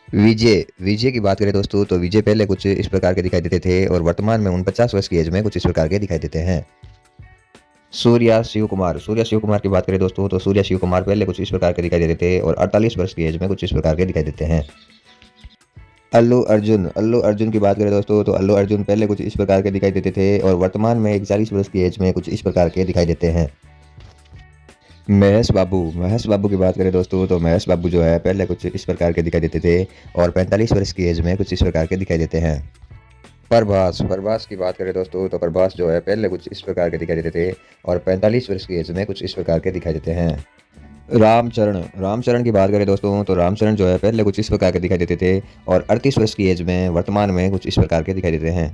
विजय विजय की बात करें दोस्तों तो विजय पहले कुछ इस प्रकार के दिखाई देते थे और वर्तमान में 49 वर्ष की एज में कुछ इस प्रकार के दिखाई देते हैं। सूर्या शिव कुमार की बात करें दोस्तों तो सूर्या शिव कुमार पहले कुछ इस प्रकार के दिखाई देते थे और 48 वर्ष की एज में कुछ इस प्रकार के दिखाई देते हैं। अल्लू अर्जुन की बात करें दोस्तों तो अल्लू अर्जुन पहले कुछ इस प्रकार के दिखाई देते थे और वर्तमान में 41 वर्ष की एज में कुछ इस प्रकार के दिखाई देते हैं। महेश बाबू की बात करें दोस्तों तो महेश बाबू जो है पहले कुछ इस प्रकार के दिखाई देते थे और 45 वर्ष की एज में कुछ इस प्रकार के दिखाई देते हैं। प्रभास की बात करें दोस्तों तो प्रभास जो है पहले कुछ इस प्रकार के दिखाई देते थे और 45 वर्ष की एज में कुछ इस प्रकार के दिखाई देते हैं। रामचरण की बात करें दोस्तों तो रामचरण जो है पहले कुछ इस प्रकार के दिखाई देते थे और 38 वर्ष की एज में वर्तमान में कुछ इस प्रकार के दिखाई देते हैं।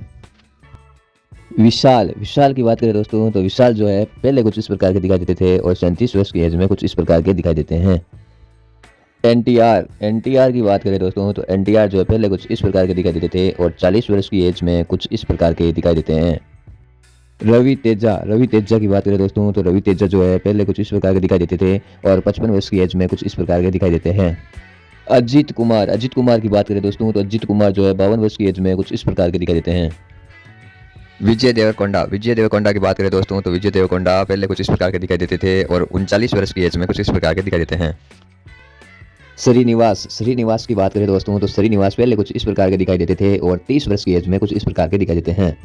विशाल की बात करें दोस्तों तो विशाल जो है पहले कुछ इस प्रकार के दिखाई देते थे और 37 वर्ष की एज में कुछ इस प्रकार के दिखाई देते हैं। एनटीआर की बात करें दोस्तों तो एनटीआर जो है पहले कुछ इस प्रकार के दिखाई देते थे और 40 वर्ष की एज में कुछ इस प्रकार के दिखाई देते हैं। रवि तेजा की बात करें दोस्तों तो रवि तेजा जो है पहले कुछ इस प्रकार के दिखाई देते थे और 55 वर्ष की एज में कुछ इस प्रकार के दिखाई देते हैं। अजीत कुमार की बात करें दोस्तों तो अजीत कुमार जो है 52 वर्ष की एज में कुछ इस प्रकार के दिखाई देते हैं। विजय देवरकोंडा की बात करें दोस्तों तो विजय देवरकोंडा पहले कुछ इस प्रकार के दिखाई देते थे और 39 वर्ष की एज में कुछ इस प्रकार के दिखाई देते हैं। श्रीनिवास की बात करें दोस्तों तो श्रीनिवास पहले कुछ इस प्रकार के दिखाई देते थे और 30 वर्ष की एज में कुछ इस प्रकार के दिखाई देते हैं।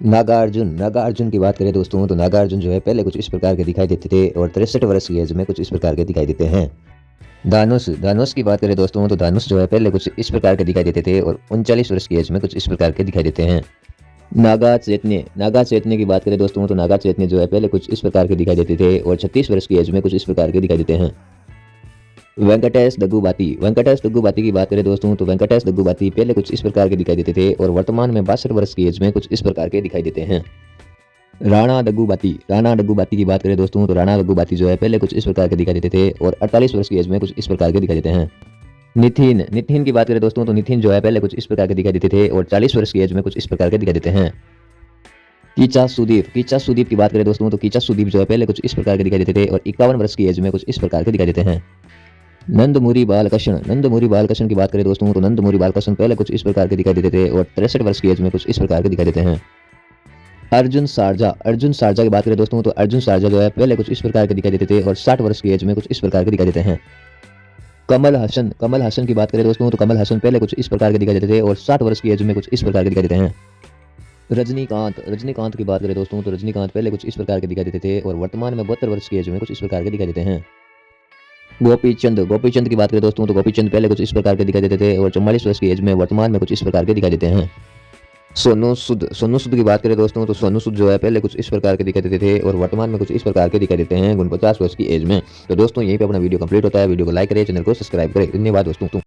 नागार्जुन की बात करें दोस्तों तो नागार्जुन जो है पहले कुछ इस प्रकार के दिखाई देते थे और 63 वर्ष की एज में कुछ इस प्रकार के दिखाई देते हैं। धानुष की बात करें दोस्तों तो धानुष जो है पहले कुछ इस प्रकार के दिखाई देते थे और 39 वर्ष की एज में कुछ इस प्रकार के दिखाई देते हैं। नागा चैतन्य की बात करें दोस्तों तो नागा चैतन्य जो है पहले कुछ इस प्रकार के दिखाई देते थे और 36 वर्ष की एज में कुछ इस प्रकार के दिखाई देते हैं। वेंकटेश दग्गुबाती की बात करें दोस्तों तो वेंकटेश दग्गुबाती पहले कुछ इस प्रकार के दिखाई देते थे और वर्तमान में 62 वर्ष की एज में कुछ इस प्रकार के दिखाई देते हैं। राणा दग्गुबाती की बात करें दोस्तों तो राणा दग्गुबाती जो है पहले कुछ इस प्रकार के दिखाई देते थे और 48 वर्ष की एज में कुछ इस प्रकार के दिखाई देते हैं। नितिन की बात करें दोस्तों तो नितिन जो है पहले कुछ इस प्रकार के दिखाई देते थे और 40 वर्ष की एज में कुछ इस प्रकार के दिखाई देते हैं। कीचा सुदीप की बात करें दोस्तों तो कीचा सुदीप जो है पहले कुछ इस प्रकार के दिखाई देते थे और 51 वर्ष की एज में कुछ इस प्रकार के दिखाई देते हैं। नंदमुरी बालकृष्ण की बात करें दोस्तों तो नंदमुरी बालकृष्ण पहले कुछ इस प्रकार के दिखाई देते थे और 63 वर्ष की एज में कुछ इस प्रकार के दिखाई देते हैं। अर्जुन सारजा की बात करें दोस्तों तो अर्जुन सारजा जो है पहले कुछ इस प्रकार के दिखाई देते थे और 60 वर्ष की एज में कुछ इस प्रकार के दिखाई देते हैं। कमल हसन की बात करें दोस्तों तो कमल हसन पहले कुछ इस प्रकार के दिखाई देते थे और 60 वर्ष की एज में कुछ इस प्रकार के दिखाई देते हैं। रजनीकांत की बात करें दोस्तों तो रजनीकांत पहले कुछ इस प्रकार के दिखाई देते थे और वर्तमान में 72 वर्ष की एज में कुछ इस प्रकार के दिखाई देते हैं। गोपीचंद की बात करें दोस्तों तो गोपीचंद पहले कुछ इस प्रकार के दिखाई देते थे और 44 वर्ष की एज में वर्तमान में कुछ इस प्रकार के दिखाई देते हैं। सोनू सूद की बात करें दोस्तों तो सोनू सूद जो है पहले कुछ इस प्रकार के दिखाई देते थे और वर्तमान में कुछ इस प्रकार के दिखाई देते हैं 49 वर्ष की एज में। तो दोस्तों यहीं पे अपना वीडियो कंप्लीट होता है। वीडियो को लाइक करें, चैनल को सब्सक्राइब करें। धन्यवाद दोस्तों।